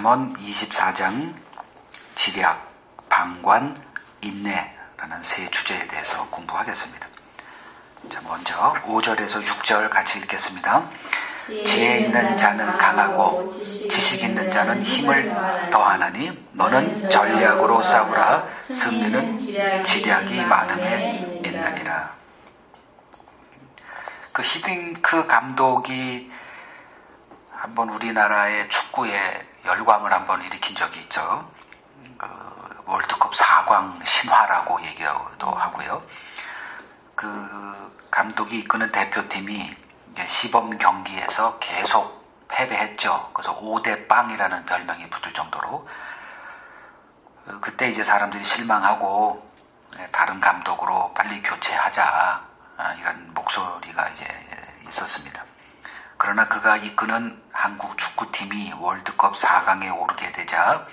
잠언 24장 지략, 방관, 인내라는 세 주제에 대해서 공부하겠습니다. 자, 먼저 5절에서 6절 같이 읽겠습니다. 지혜 있는 자는 강하고 지식 있는 자는 힘을 더하나니 너는 전략으로 싸우라. 승리는 지략이 많음에 있느니라. 그 히딩크 감독이 한번 우리나라의 축구에 열광을 한번 일으킨 적이 있죠. 그 월드컵 4광 신화라고 얘기도 하고요. 그 감독이 이끄는 대표팀이 시범 경기에서 계속 패배했죠. 그래서 5대 빵이라는 별명이 붙을 정도로. 그때 이제 사람들이 실망하고 다른 감독으로 빨리 교체하자, 이런 목소리가 이제 있었습니다. 그러나 그가 이끄는 한국 축구팀이 월드컵 4강에 오르게 되자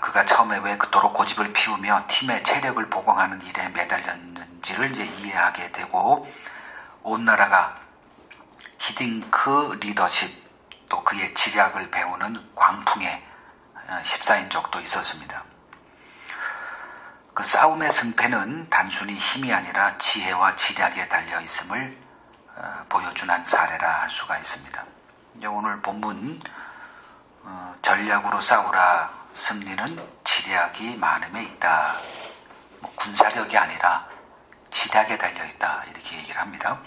그가 처음에 왜 그토록 고집을 피우며 팀의 체력을 보강하는 일에 매달렸는지를 이제 이해하게 되고, 온 나라가 히딩크 리더십 또 그의 지략을 배우는 광풍에 휩싸인 적도 있었습니다. 그 싸움의 승패는 단순히 힘이 아니라 지혜와 지략에 달려 있음을 보여준 한 사례라 할 수가 있습니다. 이제 오늘 본문 전략으로 싸우라. 승리는 지략이 많음에 있다. 군사력이 아니라 지략에 달려 있다. 이렇게 얘기를 합니다.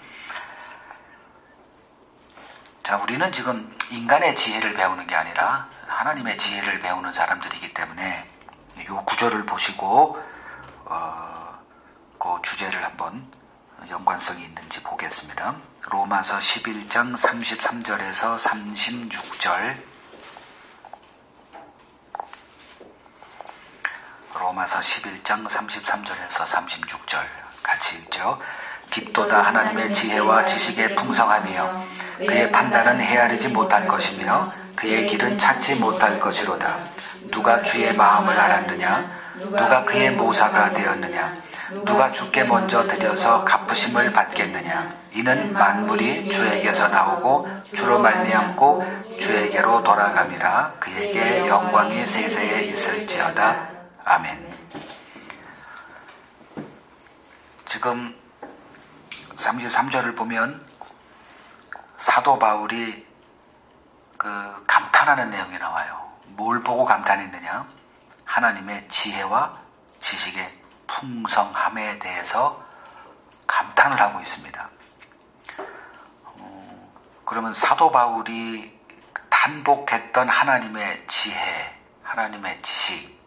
자, 우리는 지금 인간의 지혜를 배우는 게 아니라 하나님의 지혜를 배우는 사람들이기 때문에 이 구절을 보시고 그 주제를 한번 연관성이 있는지 보겠습니다. 로마서 11장 33절에서 36절. 로마서 11장 33절에서 36절 같이 읽죠. 깊도다 하나님의 지혜와 지식의 풍성함이요 그의 판단은 헤아리지 못할 것이며 그의 길은 찾지 못할 것이로다. 누가 주의 마음을 알았느냐? 누가 그의 모사가 되었느냐? 누가 주께 먼저 드려서 갚으심을 받겠느냐? 이는 만물이 주에게서 나오고 주로 말미암고 주에게로 돌아감이라. 그에게 영광이 세세에 있을지어다. 아멘. 지금 33절을 보면 사도 바울이 그 감탄하는 내용이 나와요. 뭘 보고 감탄했느냐? 하나님의 지혜와 지식의 풍성함에 대해서 감탄을 하고 있습니다. 그러면 사도 바울이 단복했던 하나님의 지혜, 하나님의 지식,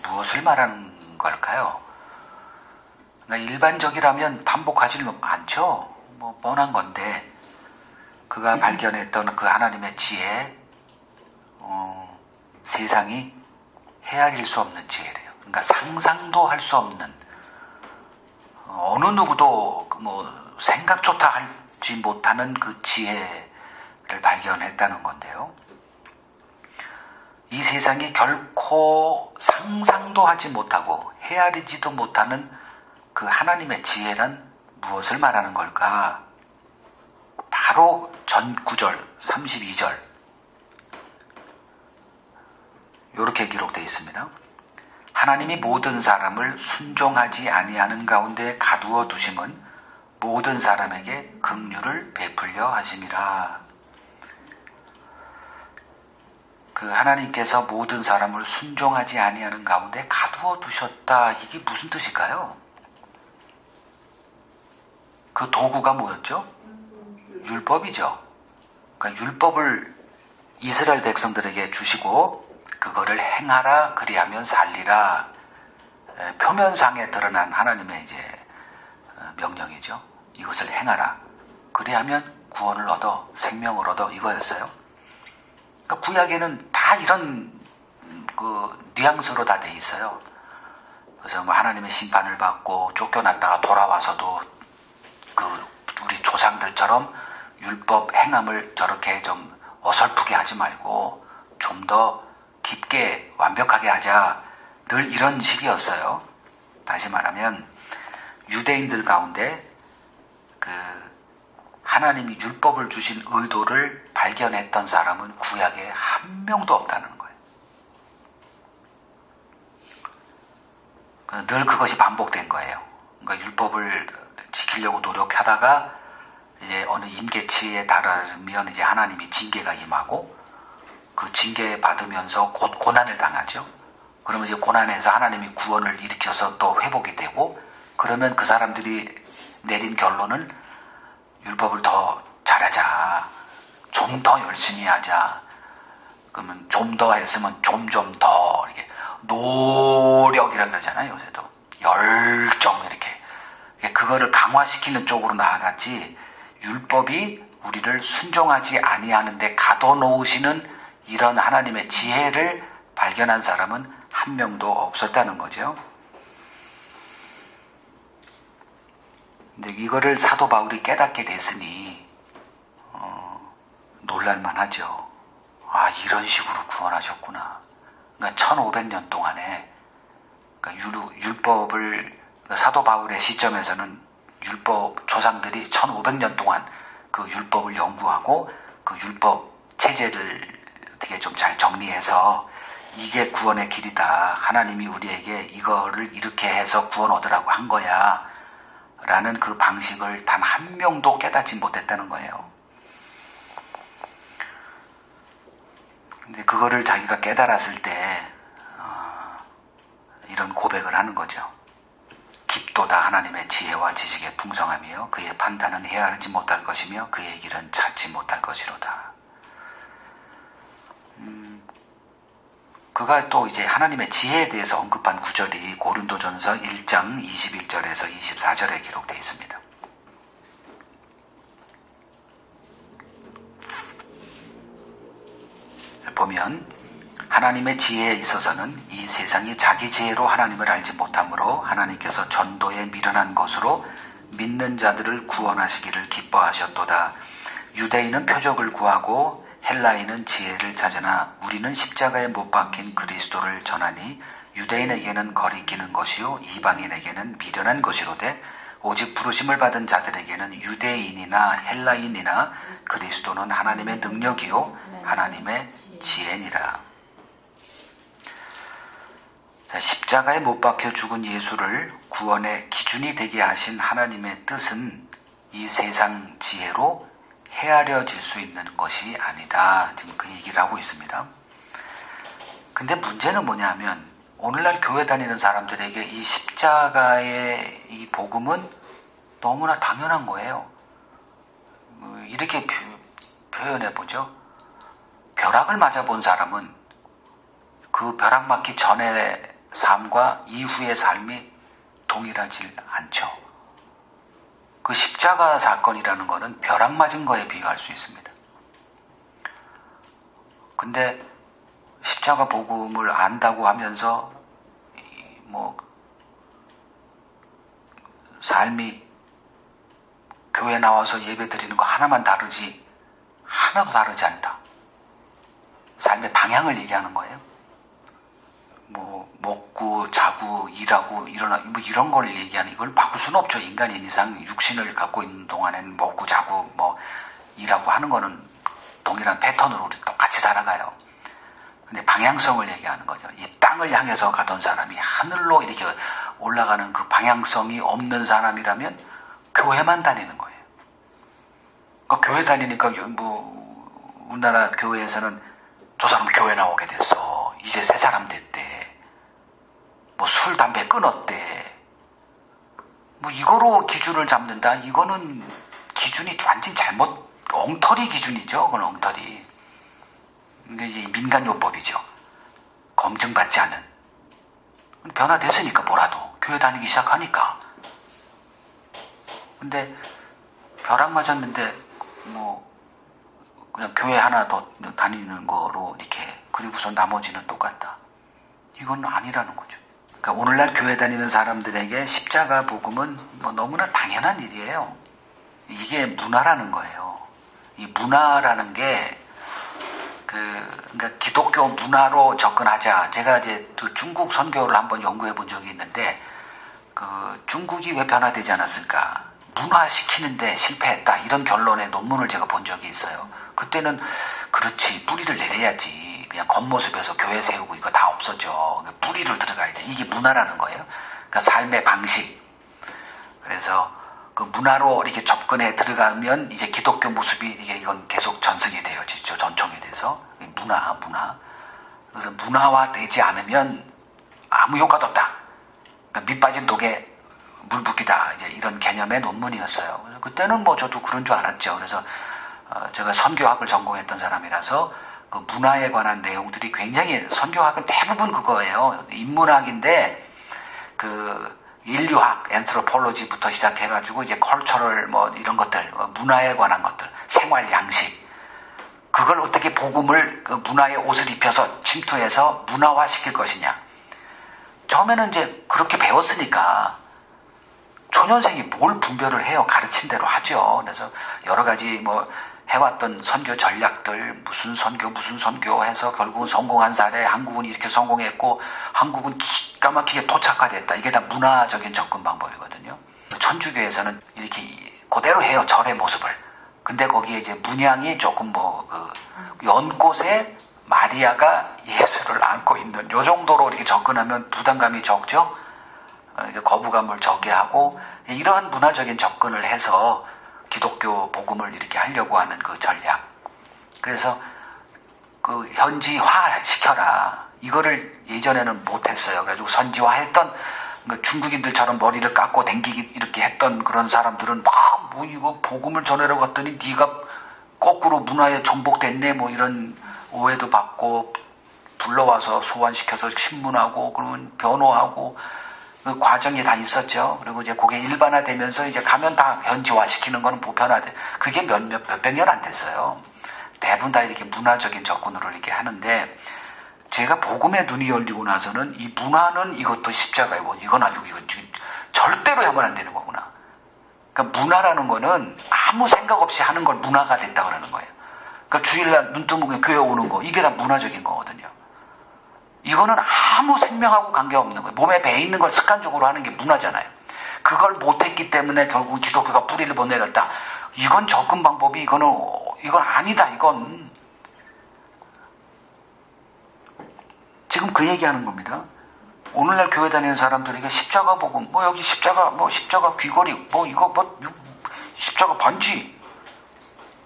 무엇을 말하는 걸까요? 그러니까 일반적이라면 반복하지 않죠. 뭐 뻔한 건데 그가 발견했던 그 하나님의 지혜, 세상이 헤아릴 수 없는 지혜래요. 그러니까 상상도 할 수 없는, 어느 누구도 뭐 생각조차 하지 못하는 그 지혜를 발견했다는 건데요. 이 세상이 결코 상상도 하지 못하고 헤아리지도 못하는 그 하나님의 지혜란 무엇을 말하는 걸까? 바로 전 구절 32절 이렇게 기록되어 있습니다. 하나님이 모든 사람을 순종하지 아니하는 가운데 가두어 두심은 모든 사람에게 긍휼을 베풀려 하심이라. 그 하나님께서 모든 사람을 순종하지 아니하는 가운데 가두어 두셨다. 이게 무슨 뜻일까요? 그 도구가 뭐였죠? 율법이죠. 그러니까 율법을 이스라엘 백성들에게 주시고 그거를 행하라, 그리하면 살리라. 표면상에 드러난 하나님의 이제 명령이죠. 이것을 행하라, 그리하면 구원을 얻어, 생명을 얻어, 이거였어요. 그러니까 구약에는 다 이런 그 뉘앙스로 다 돼 있어요. 그래서 뭐 하나님의 심판을 받고 쫓겨났다가 돌아와서도 그 우리 조상들처럼 율법 행함을 저렇게 좀 어설프게 하지 말고 좀 더 깊게 완벽하게 하자, 늘 이런 식이었어요. 다시 말하면 유대인들 가운데 그 하나님이 율법을 주신 의도를 발견했던 사람은 구약에 한 명도 없다는 거예요. 늘 그것이 반복된 거예요. 그러니까 율법을 지키려고 노력하다가 이제 어느 임계치에 달하면 이제 하나님이 징계가 임하고 그 징계 받으면서 곧 고난을 당하죠. 그러면 이제 고난에서 하나님이 구원을 일으켜서 또 회복이 되고 그러면 그 사람들이 내린 결론은 율법을 더 잘하자. 좀 더 열심히 하자. 그러면 좀 더 했으면 좀 더 이렇게 노력이라 그러잖아요. 요새도 열정 이렇게 그거를 강화시키는 쪽으로 나아갔지 율법이 우리를 순종하지 아니하는데 가둬놓으시는 이런 하나님의 지혜를 발견한 사람은 한 명도 없었다는 거죠. 근데 이거를 사도 바울이 깨닫게 됐으니 놀랄만 하죠. 아, 이런 식으로 구원하셨구나. 그러니까 1500년 동안에 그러니까 율법을 사도 바울의 시점에서는 율법 조상들이 1500년 동안 그 율법을 연구하고 그 율법 체제를 어떻게 좀 잘 정리해서 이게 구원의 길이다. 하나님이 우리에게 이거를 이렇게 해서 구원 얻으라고 한 거야. 라는 그 방식을 단 한 명도 깨닫지 못했다는 거예요. 근데 그거를 자기가 깨달았을 때 이런 고백을 하는 거죠. 깊도다 하나님의 지혜와 지식의 풍성함이요 그의 판단은 헤아리지 못할 것이며 그의 길은 찾지 못할 것이로다. 그가 또 이제 하나님의 지혜에 대해서 언급한 구절이 고린도전서 1장 21절에서 24절에 기록되어 있습니다. 보면 하나님의 지혜에 있어서는 이 세상이 자기 지혜로 하나님을 알지 못하므로 하나님께서 전도에 미련한 것으로 믿는 자들을 구원하시기를 기뻐하셨도다. 유대인은 표적을 구하고 헬라인은 지혜를 찾으나 우리는 십자가에 못 박힌 그리스도를 전하니 유대인에게는 거리끼는 것이요 이방인에게는 미련한 것이로되 오직 부르심을 받은 자들에게는 유대인이나 헬라인이나 그리스도는 하나님의 능력이요 하나님의 지혜니라. 십자가에 못 박혀 죽은 예수를 구원의 기준이 되게 하신 하나님의 뜻은 이 세상 지혜로 헤아려질 수 있는 것이 아니다. 지금 그 얘기를 하고 있습니다. 근데 문제는 뭐냐면 오늘날 교회 다니는 사람들에게 이 십자가의 이 복음은 너무나 당연한 거예요. 이렇게 표현해보죠. 벼락을 맞아본 사람은 그 벼락 맞기 전의 삶과 이후의 삶이 동일하지 않죠. 그 십자가 사건이라는 거는 벼락 맞은 거에 비유할 수 있습니다. 근데 십자가 복음을 안다고 하면서 삶이 교회 나와서 예배 드리는 거 하나만 다르지 하나도 다르지 않다. 삶의 방향을 얘기하는 거예요. 먹고 자고 일하고 일어나 이런 걸 얘기하는 이걸 바꿀 수는 없죠. 인간인 이상 육신을 갖고 있는 동안에는 먹고 자고 일하고 하는 거는 동일한 패턴으로 우리 똑같이 살아가요. 근데 방향성을 얘기하는 거죠. 이 땅을 향해서 가던 사람이 하늘로 이렇게 올라가는 그 방향성이 없는 사람이라면 교회만 다니는 거예요. 그러니까 교회 다니니까 우리나라 교회에서는 저 사람 교회 나오게 됐어. 이제 새 사람 됐대. 술, 담배 끊었대. 이거로 기준을 잡는다? 이거는 기준이 완전 엉터리 기준이죠. 그건 엉터리. 이게 이제 민간요법이죠. 검증받지 않은. 변화됐으니까 뭐라도. 교회 다니기 시작하니까. 근데 벼락 맞았는데 그냥 교회 하나 더 다니는 거로 이렇게 그리고서 나머지는 똑같다. 이건 아니라는 거죠. 그러니까 오늘날 교회 다니는 사람들에게 십자가 복음은 너무나 당연한 일이에요. 이게 문화라는 거예요. 이 문화라는 게 그러니까 기독교 문화로 접근하자. 제가 이제 중국 선교를 한번 연구해 본 적이 있는데 중국이 왜 변화되지 않았을까? 문화시키는데 실패했다. 이런 결론의 논문을 제가 본 적이 있어요. 그때는 그렇지 뿌리를 내려야지. 그냥 겉모습에서 교회 세우고 이거 다 없어져. 뿌리를 들어가야 돼. 이게 문화라는 거예요. 그러니까 삶의 방식. 그래서 그 문화로 이렇게 접근해 들어가면 이제 기독교 모습이 이건 계속 전승이 되어지죠. 전통이 돼서. 문화. 그래서 문화화되지 않으면 아무 효과도 없다. 그러니까 밑 빠진 독에 물 붓기다. 이제 이런 개념의 논문이었어요. 그때는 뭐 저도 그런 줄 알았죠. 그래서 제가 선교학을 전공했던 사람이라서 그 문화에 관한 내용들이 굉장히, 선교학은 대부분 그거예요. 인문학인데 그 인류학, 엔트로폴로지부터 시작해가지고 이제 컬처럴 뭐 이런 것들, 문화에 관한 것들, 생활 양식, 그걸 어떻게 복음을 그 문화의 옷을 입혀서 침투해서 문화화 시킬 것이냐. 처음에는 이제 그렇게 배웠으니까 초년생이 뭘 분별을 해요. 가르친 대로 하죠. 그래서 여러 가지 뭐 해왔던 선교 전략들, 무슨 선교 해서 결국은 성공한 사례, 한국은 이렇게 성공했고 한국은 기가 막히게 토착화됐다. 이게 다 문화적인 접근 방법이거든요. 천주교에서는 이렇게 그대로 해요. 절의 모습을. 근데 거기에 이제 문양이 조금 연꽃에 마리아가 예수를 안고 있는 요 정도로 이렇게 접근하면 부담감이 적죠. 거부감을 적게 하고, 이러한 문화적인 접근을 해서 기독교 복음을 이렇게 하려고 하는 그 전략. 그래서 그 현지화 시켜라. 이거를 예전에는 못했어요. 그래가지고 선지화했던 중국인들처럼 머리를 깎고 댕기기 이렇게 했던 그런 사람들은 막 뭐 이거 복음을 전하러 갔더니 네가 거꾸로 문화에 정복됐네 뭐 이런 오해도 받고, 불러와서 소환시켜서 신문하고 그러면 변호하고 그 과정이 다 있었죠. 그리고 이제 그게 일반화되면서 이제 가면 다 현지화 시키는 거는 보편화돼. 그게 몇백 년 안 됐어요. 대부분 다 이렇게 문화적인 접근으로 이렇게 하는데, 제가 복음에 눈이 열리고 나서는 이 문화는 이것도 십자가이고, 이건 아주 이건 절대로 하면 안 되는 거구나. 그러니까 문화라는 거는 아무 생각 없이 하는 걸 문화가 됐다 그러는 거예요. 그러니까 주일날 눈 뜨면 교회 오는 거, 이게 다 문화적인 거거든요. 이거는 아무 생명하고 관계없는 거예요. 몸에 배 있는 걸 습관적으로 하는 게 문화잖아요. 그걸 못했기 때문에 결국 기독교가 뿌리를 못 내렸다. 이건 접근 방법이 이건 아니다. 이건 지금 그 얘기하는 겁니다. 오늘날 교회 다니는 사람들에게 십자가 복음, 뭐 여기 십자가, 뭐 십자가 귀걸이, 뭐 이거 뭐 십자가 반지.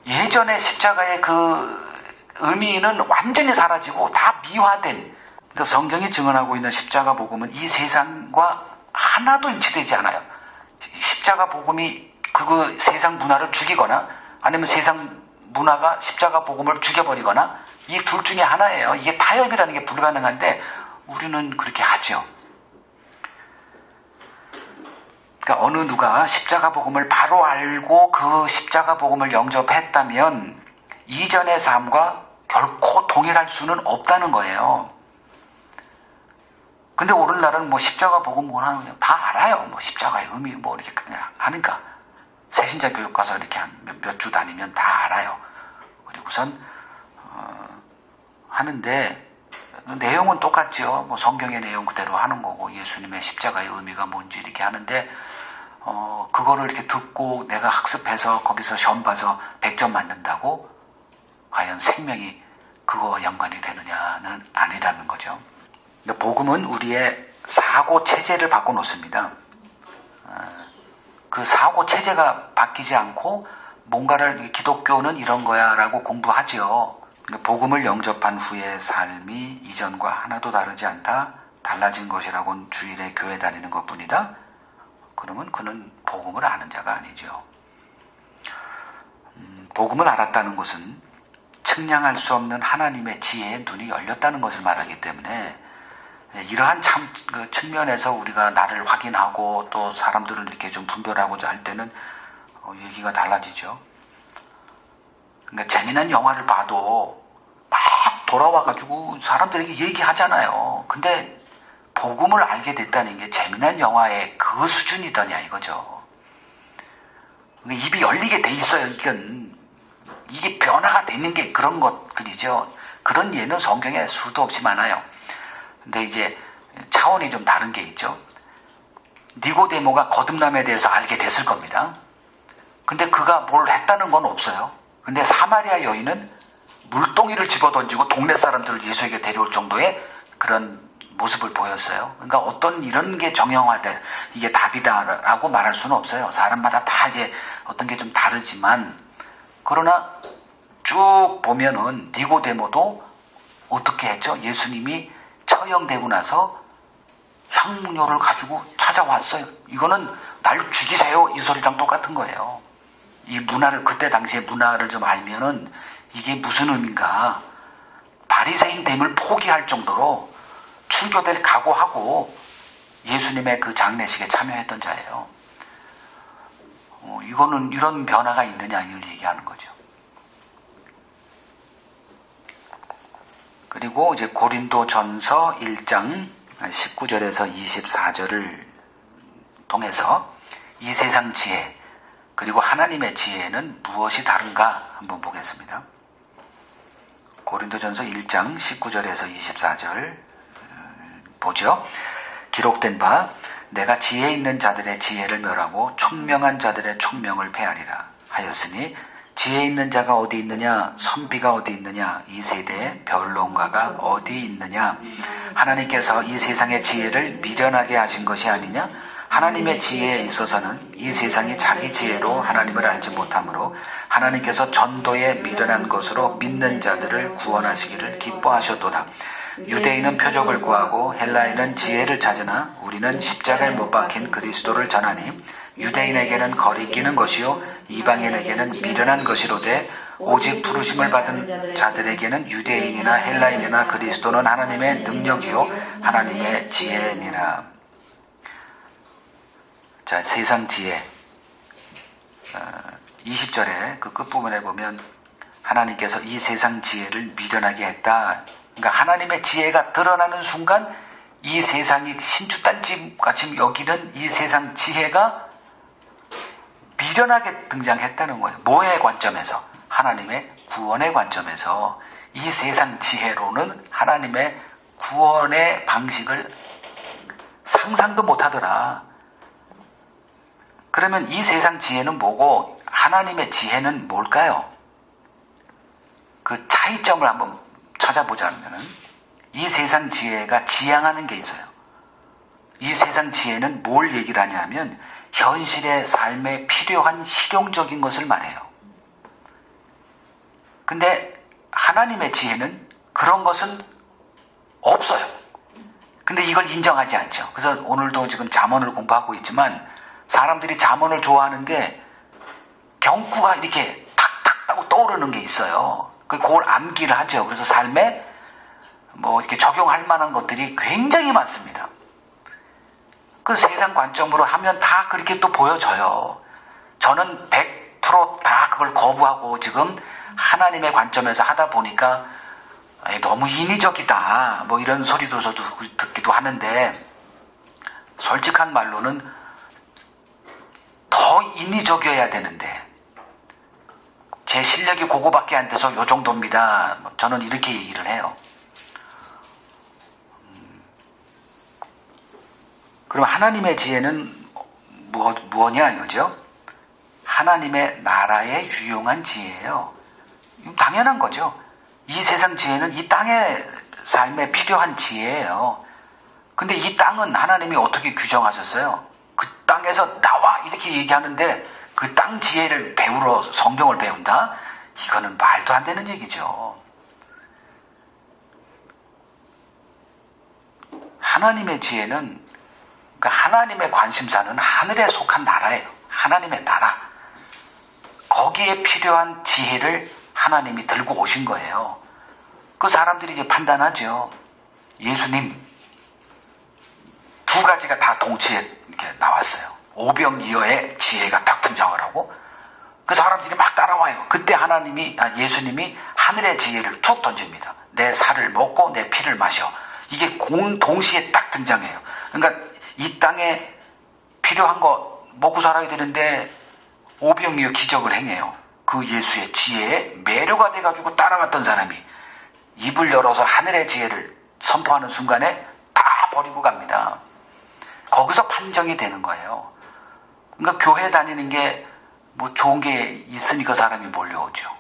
예전에 십자가의 그 의미는 완전히 사라지고 다 미화된. 그래서 성경이 증언하고 있는 십자가 복음은 이 세상과 하나도 일치되지 않아요. 십자가 복음이 그 세상 문화를 죽이거나 아니면 세상 문화가 십자가 복음을 죽여버리거나 이 둘 중에 하나예요. 이게 타협이라는 게 불가능한데 우리는 그렇게 하죠. 그러니까 어느 누가 십자가 복음을 바로 알고 그 십자가 복음을 영접했다면 이전의 삶과 결코 동일할 수는 없다는 거예요. 근데 오늘날은 뭐 십자가 복음 원하는 다 알아요. 뭐 십자가의 의미 뭐 이렇게 그냥 하니까 새신자 교육 가서 이렇게 몇 주 다니면 다 알아요. 그리고선 하는데 내용은 똑같죠. 뭐 성경의 내용 그대로 하는 거고 예수님의 십자가의 의미가 뭔지 이렇게 하는데 그거를 이렇게 듣고 내가 학습해서 거기서 시험 봐서 100점 맞는다고 과연 생명이 그거와 연관이 되느냐는 아니라는 거죠. 복음은 우리의 사고 체제를 바꿔놓습니다. 그 사고 체제가 바뀌지 않고 뭔가를 기독교는 이런 거야 라고 공부하죠. 복음을 영접한 후의 삶이 이전과 하나도 다르지 않다. 달라진 것이라고는 주일에 교회 다니는 것뿐이다. 그러면 그는 복음을 아는 자가 아니죠. 복음을 알았다는 것은 측량할 수 없는 하나님의 지혜의 눈이 열렸다는 것을 말하기 때문에 이러한 측면에서 우리가 나를 확인하고 또 사람들을 이렇게 좀 분별하고자 할 때는 얘기가 달라지죠. 그러니까 재미난 영화를 봐도 막 돌아와가지고 사람들에게 얘기하잖아요. 근데 복음을 알게 됐다는 게 재미난 영화의 그 수준이더냐 이거죠. 그러니까 입이 열리게 돼 있어요. 이게 변화가 되는 게 그런 것들이죠. 그런 예는 성경에 수도 없이 많아요. 근데 이제 차원이 좀 다른 게 있죠. 니고데모가 거듭남에 대해서 알게 됐을 겁니다. 근데 그가 뭘 했다는 건 없어요. 근데 사마리아 여인은 물동이를 집어던지고 동네 사람들을 예수에게 데려올 정도의 그런 모습을 보였어요. 그러니까 어떤 이런 게 정형화돼 이게 답이다라고 말할 수는 없어요. 사람마다 다 이제 어떤 게 좀 다르지만, 그러나 쭉 보면은 니고데모도 어떻게 했죠? 예수님이 처형되고 나서 향료를 가지고 찾아왔어요. 이거는 날 죽이세요, 이 소리랑 똑같은 거예요. 이 문화를, 그때 당시의 문화를 좀 알면은 이게 무슨 의미인가, 바리새인 됨을 포기할 정도로 출교될 각오하고 예수님의 그 장례식에 참여했던 자예요. 이거는 이런 변화가 있느냐 이걸 얘기하는 거죠. 그리고 이제 고린도전서 1장 19절에서 24절을 통해서 이 세상 지혜 그리고 하나님의 지혜는 무엇이 다른가 한번 보겠습니다. 고린도전서 1장 19절에서 24절 보죠. 기록된 바 내가 지혜 있는 자들의 지혜를 멸하고 총명한 자들의 총명을 폐하리라 하였으니 지혜 있는 자가 어디 있느냐, 선비가 어디 있느냐, 이 세대의 변론가가 어디 있느냐. 하나님께서 이 세상의 지혜를 미련하게 하신 것이 아니냐. 하나님의 지혜에 있어서는 이 세상이 자기 지혜로 하나님을 알지 못하므로 하나님께서 전도에 미련한 것으로 믿는 자들을 구원하시기를 기뻐하셨도다. 유대인은 표적을 구하고 헬라인은 지혜를 찾으나 우리는 십자가에 못 박힌 그리스도를 전하니 유대인에게는 거리끼는 것이요 이방인에게는 미련한 것이로되 오직 부르심을 받은 자들에게는 유대인이나 헬라인이나 그리스도는 하나님의 능력이요 하나님의 지혜니라. 자, 세상 지혜 20절에 그 끝부분에 보면 하나님께서 이 세상 지혜를 미련하게 했다. 그러니까 하나님의 지혜가 드러나는 순간 이 세상이 신주단지같이 여기는 이 세상 지혜가 미련하게 등장했다는 거예요. 뭐의 관점에서? 하나님의 구원의 관점에서 이 세상 지혜로는 하나님의 구원의 방식을 상상도 못하더라. 그러면 이 세상 지혜는 뭐고 하나님의 지혜는 뭘까요? 그 차이점을 한번 찾아보자면은 이 세상 지혜가 지향하는 게 있어요. 이 세상 지혜는 뭘 얘기를 하냐면 현실의 삶에 필요한 실용적인 것을 말해요. 근데 하나님의 지혜는 그런 것은 없어요. 근데 이걸 인정하지 않죠. 그래서 오늘도 지금 잠언을 공부하고 있지만 사람들이 잠언을 좋아하는 게 경구가 이렇게 탁탁 하고 떠오르는 게 있어요. 그걸 암기를 하죠. 그래서 삶에 뭐 이렇게 적용할 만한 것들이 굉장히 많습니다. 그 세상 관점으로 하면 다 그렇게 또 보여져요. 저는 100% 그걸 거부하고 지금 하나님의 관점에서 하다 보니까 너무 인위적이다 뭐 이런 소리도 저도 듣기도 하는데, 솔직한 말로는 더 인위적이어야 되는데 제 실력이 그거밖에 안 돼서 요 정도입니다. 저는 이렇게 얘기를 해요. 그럼 하나님의 지혜는 뭐냐 이거죠? 하나님의 나라에 유용한 지혜예요. 당연한 거죠. 이 세상 지혜는 이 땅의 삶에 필요한 지혜예요. 근데 이 땅은 하나님이 어떻게 규정하셨어요? 그 땅에서 나와 이렇게 얘기하는데 그 땅 지혜를 배우러 성경을 배운다? 이거는 말도 안 되는 얘기죠. 하나님의 지혜는, 그러니까 하나님의 관심사는 하늘에 속한 나라예요. 하나님의 나라. 거기에 필요한 지혜를 하나님이 들고 오신 거예요. 그 사람들이 이제 판단하죠. 예수님 두 가지가 다 동시에 이렇게 나왔어요. 오병이어의 지혜가 딱 등장을 하고 그 사람들이 막 따라와요. 그때 예수님이 하늘의 지혜를 툭 던집니다. 내 살을 먹고 내 피를 마셔. 이게 동시에 딱 등장해요. 그러니까 이 땅에 필요한 거 먹고 살아야 되는데 오병이어 기적을 행해요. 그 예수의 지혜에 매료가 돼가지고 따라왔던 사람이 입을 열어서 하늘의 지혜를 선포하는 순간에 다 버리고 갑니다. 거기서 판정이 되는 거예요. 그러니까 교회 다니는 게 뭐 좋은 게 있으니까 사람이 몰려오죠.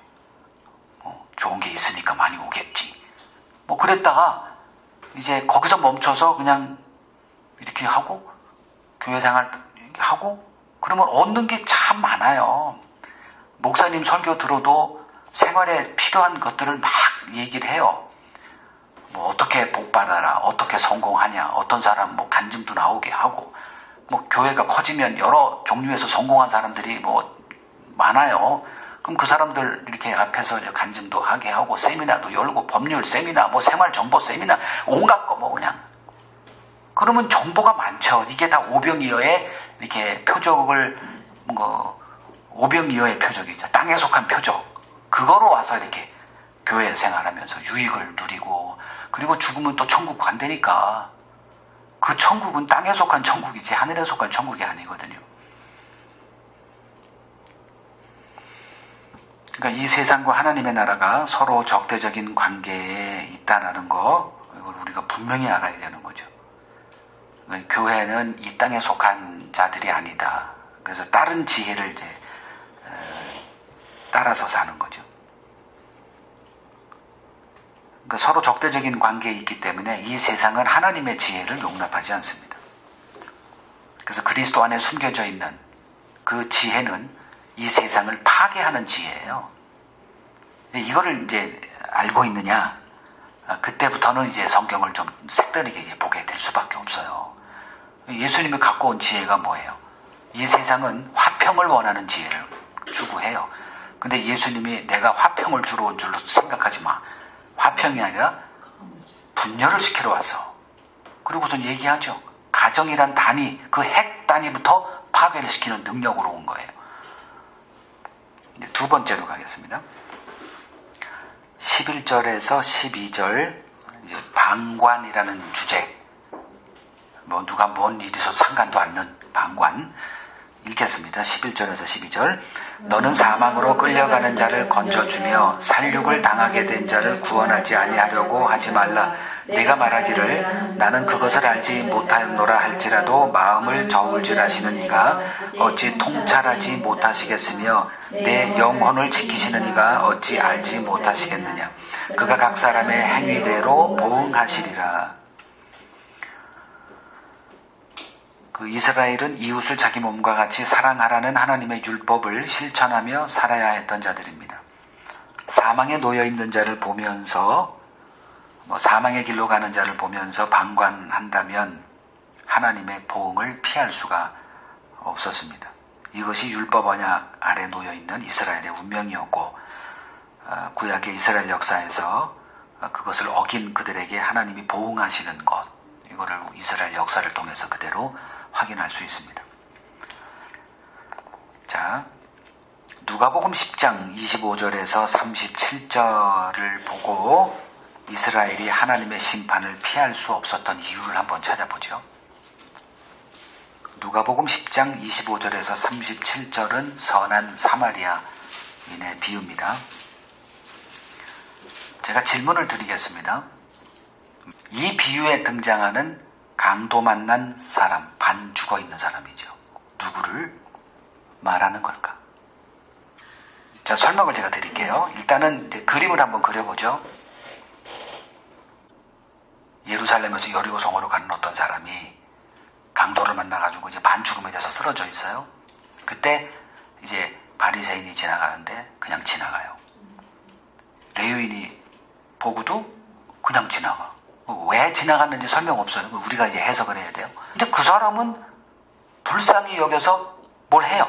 좋은 게 있으니까 많이 오겠지. 뭐 그랬다가 이제 거기서 멈춰서 그냥 이렇게 하고 교회 생활 하고 그러면 얻는 게 참 많아요. 목사님 설교 들어도 생활에 필요한 것들을 막 얘기를 해요. 뭐 어떻게 복받아라, 어떻게 성공하냐, 어떤 사람 뭐 간증도 나오게 하고, 뭐 교회가 커지면 여러 종류에서 성공한 사람들이 뭐 많아요. 그럼 그 사람들 이렇게 앞에서 간증도 하게 하고 세미나도 열고 법률 세미나, 뭐 생활 정보 세미나, 온갖 거 뭐 그냥. 그러면 정보가 많죠. 이게 다 오병이어의 이렇게 표적을 오병이어의 표적이죠. 땅에 속한 표적. 그거로 와서 이렇게 교회 생활하면서 유익을 누리고, 그리고 죽으면 또 천국 간다니까. 그 천국은 땅에 속한 천국이지 하늘에 속한 천국이 아니거든요. 그러니까 이 세상과 하나님의 나라가 서로 적대적인 관계에 있다는 거, 이걸 우리가 분명히 알아야 되는 거죠. 교회는 이 땅에 속한 자들이 아니다. 그래서 다른 지혜를 이제 따라서 사는 거죠. 그러니까 서로 적대적인 관계에 있기 때문에 이 세상은 하나님의 지혜를 용납하지 않습니다. 그래서 그리스도 안에 숨겨져 있는 그 지혜는 이 세상을 파괴하는 지혜예요. 이거를 이제 알고 있느냐? 그때부터는 이제 성경을 좀 색다르게 이제 보게 될 수밖에 없어요. 예수님이 갖고 온 지혜가 뭐예요? 이 세상은 화평을 원하는 지혜를 추구해요. 근데 예수님이 내가 화평을 주러 온 줄로 생각하지 마. 화평이 아니라 분열을 시키러 왔어. 그리고선 얘기하죠. 가정이란 단위, 그 핵 단위부터 파괴를 시키는 능력으로 온 거예요. 이제 두 번째로 가겠습니다. 11절에서 12절 방관이라는 주제. 뭐 누가 뭔 일이 있어서 상관도 않는 방관. 읽겠습니다. 11절에서 12절. 너는 사망으로 끌려가는 자를 건져주며 살육을 당하게 된 자를 구원하지 아니하려고 하지 말라. 내가 말하기를 나는 그것을 알지 못하였노라 할지라도 마음을 저울질하시는 이가 어찌 통찰하지 못하시겠으며 내 영혼을 지키시는 이가 어찌 알지 못하시겠느냐. 그가 각 사람의 행위대로 보응하시리라. 그 이스라엘은 이웃을 자기 몸과 같이 사랑하라는 하나님의 율법을 실천하며 살아야 했던 자들입니다. 사망에 놓여있는 자를 보면서 사망의 길로 가는 자를 보면서 방관한다면 하나님의 보응을 피할 수가 없었습니다. 이것이 율법 언약 아래 놓여있는 이스라엘의 운명이었고 구약의 이스라엘 역사에서 그것을 어긴 그들에게 하나님이 보응하시는 것, 이거를 이스라엘 역사를 통해서 그대로 확인할 수 있습니다. 자, 누가복음 10장 25절에서 37절을 보고 이스라엘이 하나님의 심판을 피할 수 없었던 이유를 한번 찾아보죠. 누가복음 10장 25절에서 37절은 선한 사마리아인의 비유입니다. 제가 질문을 드리겠습니다. 이 비유에 등장하는 강도 만난 사람, 반 죽어있는 사람이죠. 누구를 말하는 걸까? 자, 설명을 제가 드릴게요. 일단은 이제 그림을 한번 그려보죠. 예루살렘에서 여리고 성으로 가는 어떤 사람이 강도를 만나가지고 이제 반 죽음에 대해서 쓰러져 있어요. 그때 이제 바리새인이 지나가는데 그냥 지나가요. 레위인이 보고도 그냥 지나가. 왜 지나갔는지 설명 없어요. 우리가 이제 해석을 해야 돼요. 근데 그 사람은 불쌍히 여겨서 뭘 해요.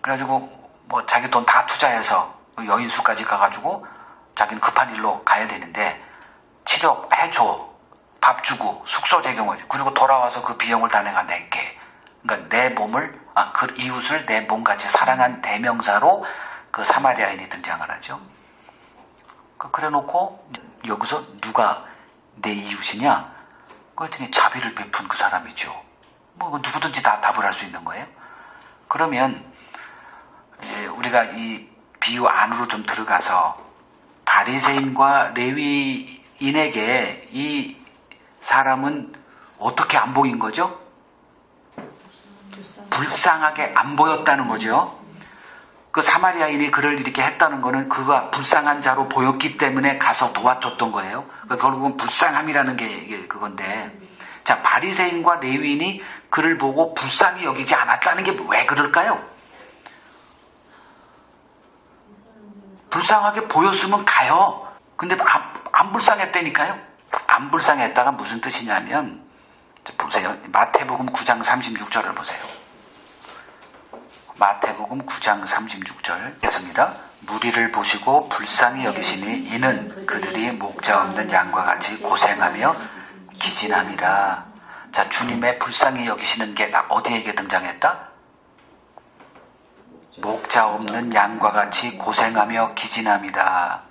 그래가지고 뭐 자기 돈 다 투자해서 여인수까지 가가지고 자기는 급한 일로 가야 되는데 치료해줘, 밥 주고 숙소 제공해줘. 그리고 돌아와서 그 비용을 다 내가 낼게. 그러니까 내 몸을, 그 이웃을 내 몸같이 사랑한 대명사로 그 사마리아인이 등장을 하죠. 그래 놓고 여기서 누가 내 이웃이냐? 그랬더니 자비를 베푼 그 사람이죠. 뭐 누구든지 다 답을 할 수 있는 거예요. 그러면 우리가 이 비유 안으로 좀 들어가서 바리새인과 레위인에게 이 사람은 어떻게 안 보인 거죠? 불쌍하게 안 보였다는 거죠. 그 사마리아인이 그를 이렇게 했다는 거는 그가 불쌍한 자로 보였기 때문에 가서 도와줬던 거예요. 그러니까 결국은 불쌍함이라는 게 이게 그건데, 자, 바리새인과 레위인이 그를 보고 불쌍히 여기지 않았다는 게 왜 그럴까요? 불쌍하게 보였으면 가요. 근데 안 불쌍했다니까요. 안 불쌍했다가 무슨 뜻이냐면, 보세요. 마태복음 9장 36절을 보세요. 마태복음 9장 36절 읽겠습니다. 무리를 보시고 불쌍히 여기시니 이는 그들이 목자 없는 양과 같이 고생하며 기진함이라. 자, 주님의 불쌍히 여기시는 게 어디에게 등장했다? 목자 없는 양과 같이 고생하며 기진함이다.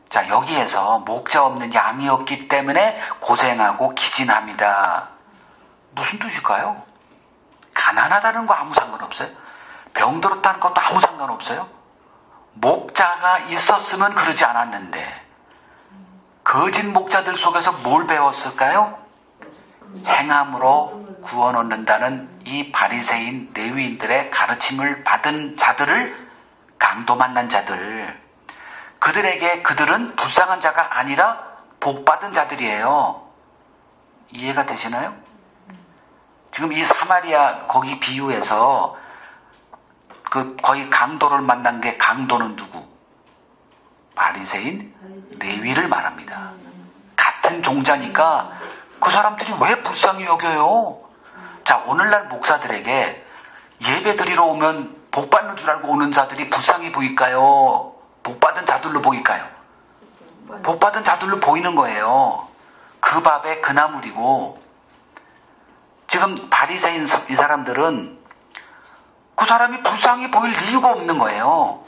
자, 여기에서 목자 없는 양이었기 때문에 고생하고 기진합니다. 무슨 뜻일까요? 가난하다는 거 아무 상관없어요. 병들었다는 것도 아무 상관없어요. 목자가 있었으면 그러지 않았는데, 거짓 목자들 속에서 뭘 배웠을까요? 행함으로 구원 얻는다는 이 바리새인 레위인들의 가르침을 받은 자들을, 강도 만난 자들, 그들에게 그들은 불쌍한 자가 아니라 복받은 자들이에요. 이해가 되시나요? 지금 이 사마리아 거기 비유에서 거의 강도를 만난 게, 강도는 누구? 바리새인, 레위를 말합니다. 같은 종자니까 그 사람들이 왜 불쌍히 여겨요? 자, 오늘날 목사들에게 예배 드리러 오면 복 받는 줄 알고 오는 자들이 불쌍히 보일까요? 복 받은 자들로 보일까요? 복 받은 자들로 보이는 거예요. 그 밥에 그 나물이고, 지금 바리새인 이 사람들은 그 사람이 불쌍히 보일 이유가 없는 거예요.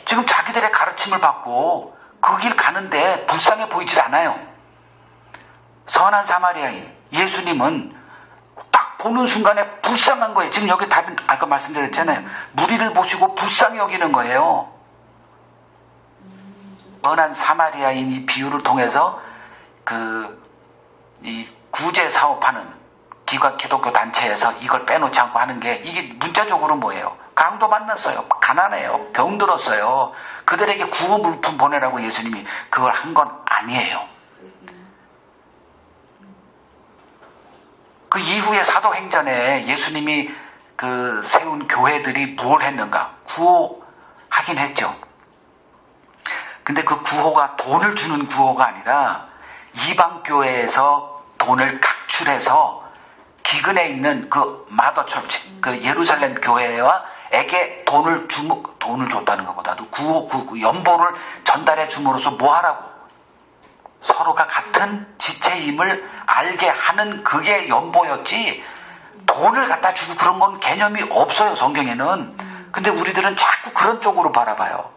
지금 자기들의 가르침을 받고 그 길 가는데 불쌍해 보이질 않아요. 선한 사마리아인 예수님은 딱 보는 순간에 불쌍한 거예요. 지금 여기 답은 아까 말씀드렸잖아요. 무리를 보시고 불쌍히 여기는 거예요. 선한 사마리아인 이 비유를 통해서 이 구제 사업하는 기독교 단체에서 이걸 빼놓지 않고 하는 게, 이게 문자적으로 뭐예요? 강도 만났어요. 가난해요. 병들었어요. 그들에게 구호 물품 보내라고 예수님이 그걸 한 건 아니에요. 그 이후에 사도행전에 예수님이 세운 교회들이 뭘 했는가? 구호하긴 했죠. 근데 그 구호가 돈을 주는 구호가 아니라 이방교회에서 돈을 각출해서 기근에 있는 그 마더처치, 그 예루살렘 교회와에게 돈을 줬다는 것보다도 그 연보를 전달해 줌으로써 뭐 하라고? 서로가 같은 지체임을 알게 하는 그게 연보였지, 돈을 갖다 주고 그런 건 개념이 없어요, 성경에는. 근데 우리들은 자꾸 그런 쪽으로 바라봐요.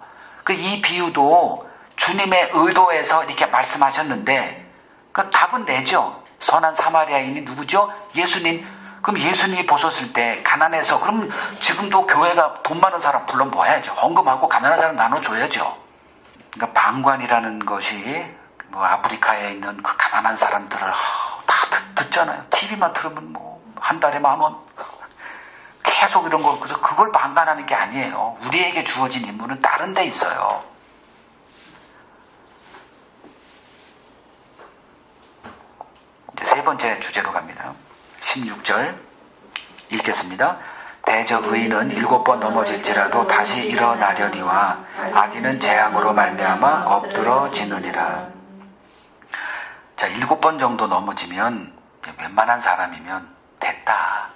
이 비유도 주님의 의도에서 이렇게 말씀하셨는데, 그 답은 내죠. 선한 사마리아인이 누구죠? 예수님. 그럼 예수님이 보셨을 때 가난해서, 그럼 지금도 교회가 돈 많은 사람 불러 모아야죠. 헌금하고 가난한 사람 나눠줘야죠. 그러니까 방관이라는 것이 아프리카에 있는 그 가난한 사람들을 다 듣잖아요. TV만 틀으면 한 달에 10,000원. 계속 이런 거, 그래서 그걸 방관하는 게 아니에요. 우리에게 주어진 임무는 다른 데 있어요. 이제 세 번째 주제로 갑니다. 16절 읽겠습니다. 대저 의인은 7번 넘어질지라도 다시 일어나려니와 악인은 재앙으로 말미암아 엎드러지느니라. 자, 7번 정도 넘어지면 웬만한 사람이면 됐다,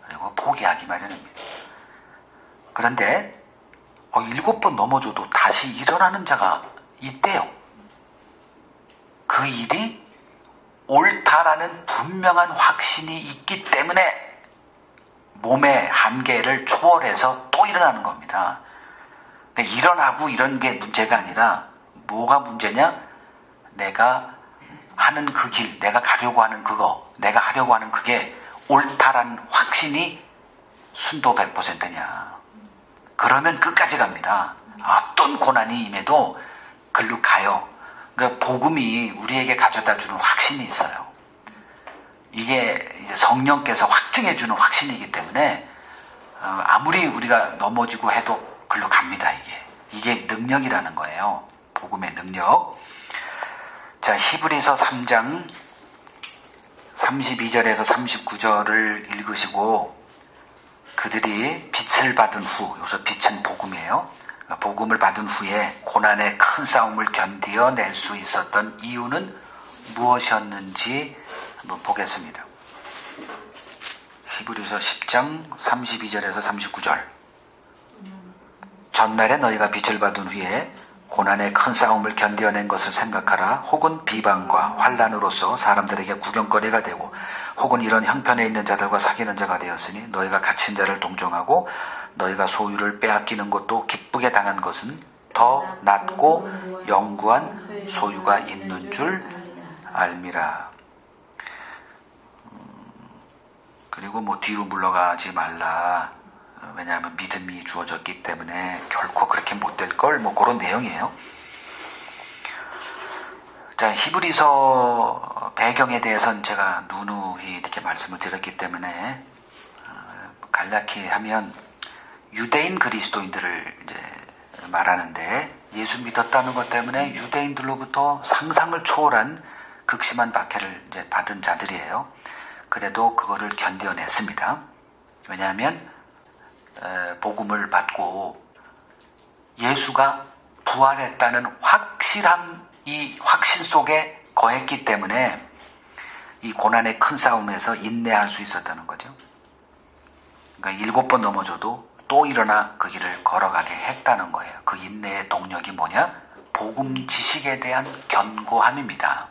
그리고 포기하기 마련입니다. 그런데 7번 넘어져도 다시 일어나는 자가 있대요. 그 일이 옳다라는 분명한 확신이 있기 때문에 몸의 한계를 초월해서 또 일어나는 겁니다. 그러니까 일어나고 이런 게 문제가 아니라, 뭐가 문제냐? 내가 하는 그 길, 내가 가려고 하는 그거, 내가 하려고 하는 그게 옳다라는 확신이 순도 100%냐. 그러면 끝까지 갑니다. 어떤 고난이 임해도 글로 가요. 그러니까 복음이 우리에게 가져다 주는 확신이 있어요. 이게 이제 성령께서 확증해 주는 확신이기 때문에 아무리 우리가 넘어지고 해도 글로 갑니다. 이게 능력이라는 거예요. 복음의 능력. 자, 히브리서 3장 32절에서 39절을 읽으시고, 그들이 빛을 받은 후, 여기서 빛은 복음이에요. 복음을 받은 후에 고난의 큰 싸움을 견디어낼 수 있었던 이유는 무엇이었는지 한번 보겠습니다. 히브리서 10장 32절에서 39절. 전날에 너희가 빛을 받은 후에 고난의 큰 싸움을 견뎌낸 것을 생각하라. 혹은 비방과 환난으로서 사람들에게 구경거리가 되고, 혹은 이런 형편에 있는 자들과 사귀는 자가 되었으니 너희가 갇힌 자를 동정하고 너희가 소유를 빼앗기는 것도 기쁘게 당한 것은 더 낫고 영구한 소유가 있는 줄 알미라. 그리고 뭐 뒤로 물러가지 말라. 왜냐하면 믿음이 주어졌기 때문에 결코 그렇게 못될 걸, 뭐 그런 내용이에요. 자, 히브리서 배경에 대해서는 제가 누누이 이렇게 말씀을 드렸기 때문에, 간략히 하면 유대인 그리스도인들을 이제 말하는데, 예수 믿었다는 것 때문에 유대인들로부터 상상을 초월한 극심한 박해를 이제 받은 자들이에요. 그래도 그거를 견뎌냈습니다. 왜냐하면 복음을 받고 예수가 부활했다는 확실한 이 확신 속에 거했기 때문에 이 고난의 큰 싸움에서 인내할 수 있었다는 거죠. 그러니까 7번 넘어져도 또 일어나 그 길을 걸어가게 했다는 거예요. 그 인내의 동력이 뭐냐? 복음 지식에 대한 견고함입니다.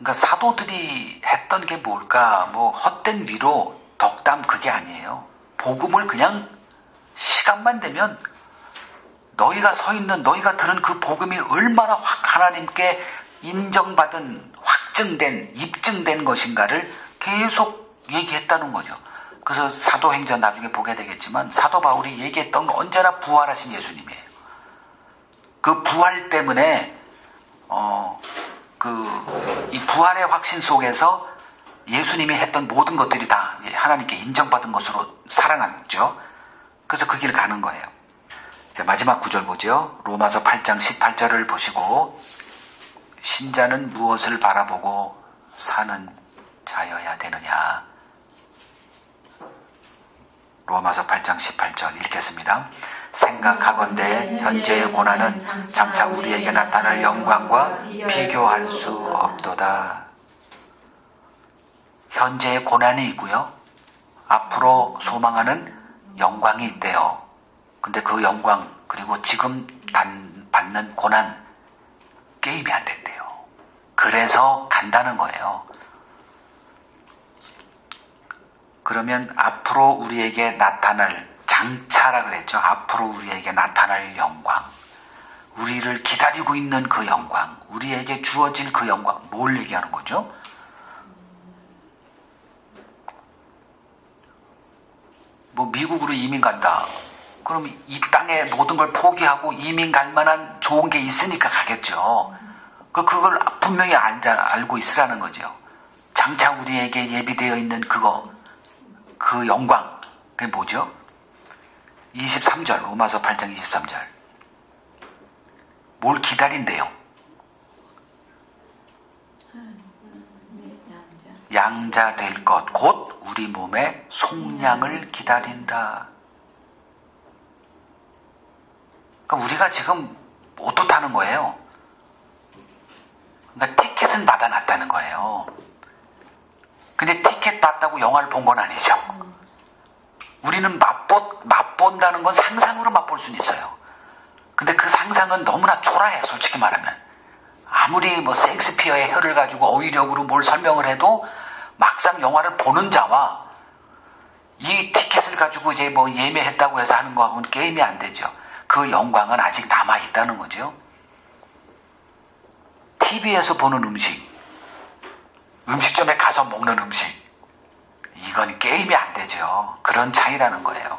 그러니까 사도들이 했던 게 뭘까? 뭐 헛된 위로 덕담, 그게 아니에요. 복음을 그냥 시간만 되면 너희가 서 있는, 너희가 들은 그 복음이 얼마나 하나님께 인정받은, 확증된, 입증된 것인가를 계속 얘기했다는 거죠. 그래서 사도행전 나중에 보게 되겠지만 사도 바울이 얘기했던 건 언제나 부활하신 예수님이에요. 그 부활 때문에 이 부활의 확신 속에서 예수님이 했던 모든 것들이 다 하나님께 인정받은 것으로 살아났죠. 그래서 그 길을 가는 거예요. 자, 마지막 구절 보죠. 로마서 8장 18절을 보시고, 신자는 무엇을 바라보고 사는 자여야 되느냐. 로마서 8장 18절 읽겠습니다. 생각하건대 현재의 고난은 장차 우리에게 나타날 영광과 비교할 수 없도다. 현재의 고난이 있고요, 앞으로 소망하는 영광이 있대요. 근데 그 영광, 그리고 지금 받는 고난, 게임이 안 된대요. 그래서 간다는 거예요. 그러면 앞으로 우리에게 나타날, 장차라 그랬죠. 앞으로 우리에게 나타날 영광, 우리를 기다리고 있는 그 영광, 우리에게 주어질 그 영광, 뭘 얘기하는 거죠? 뭐 미국으로 이민 간다. 그럼 이 땅에 모든 걸 포기하고 이민 갈 만한 좋은 게 있으니까 가겠죠. 그걸 분명히 알고 있으라는 거죠. 장차 우리에게 예비되어 있는 그거, 그 영광, 그게 뭐죠? 23절, 로마서 8장 23절. 뭘 기다린대요? 양자 될 것, 곧 우리 몸의 속량을 기다린다. 그러니까 우리가 지금 오토 타는 거예요. 그러니까 티켓은 받아놨다는 거예요. 근데 티켓 받다고 영화를 본 건 아니죠. 우리는 맛본다는 건 상상으로 맛볼 수는 있어요. 근데 그 상상은 너무나 초라해요, 솔직히 말하면. 아무리 뭐 셰익스피어의 혀를 가지고 어휘력으로 뭘 설명을 해도 막상 영화를 보는 자와 이 티켓을 가지고 이제 뭐 예매했다고 해서 하는 거하고는 게임이 안 되죠. 그 영광은 아직 남아있다는 거죠. TV에서 보는 음식, 음식점에 가서 먹는 음식, 이건 게임이 안 되죠. 그런 차이라는 거예요.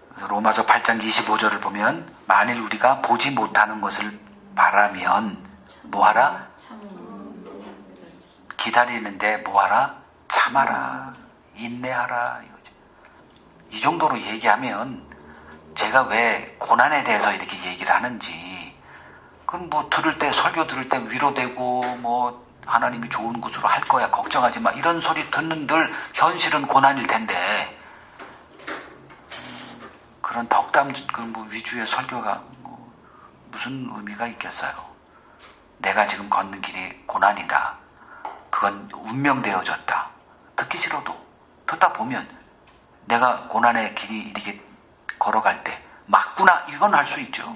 그래서 로마서 8장 25절을 보면, 만일 우리가 보지 못하는 것을 바라면 뭐하라? 기다리는데 뭐하라? 참아라, 인내하라 이거죠. 이 정도로 얘기하면 제가 왜 고난에 대해서 이렇게 얘기를 하는지, 그건 뭐 들을 때, 설교 들을 때 위로되고 뭐 하나님이 좋은 곳으로 할 거야, 걱정하지 마, 이런 소리 듣는들 현실은 고난일 텐데, 그런 덕담 뭐 위주의 설교가 뭐 무슨 의미가 있겠어요. 내가 지금 걷는 길이 고난이다, 그건 운명되어졌다, 듣기 싫어도 듣다 보면 내가 고난의 길이 이렇게 걸어갈 때 맞구나, 이건 알 수 있죠.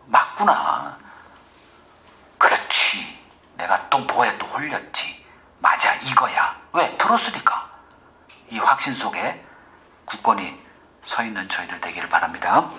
맞구나, 그렇지, 내가 또 뭐에 또 홀렸지, 맞아, 이거야. 왜? 들었으니까. 이 확신 속에 굳건히 서 있는 저희들 되기를 바랍니다.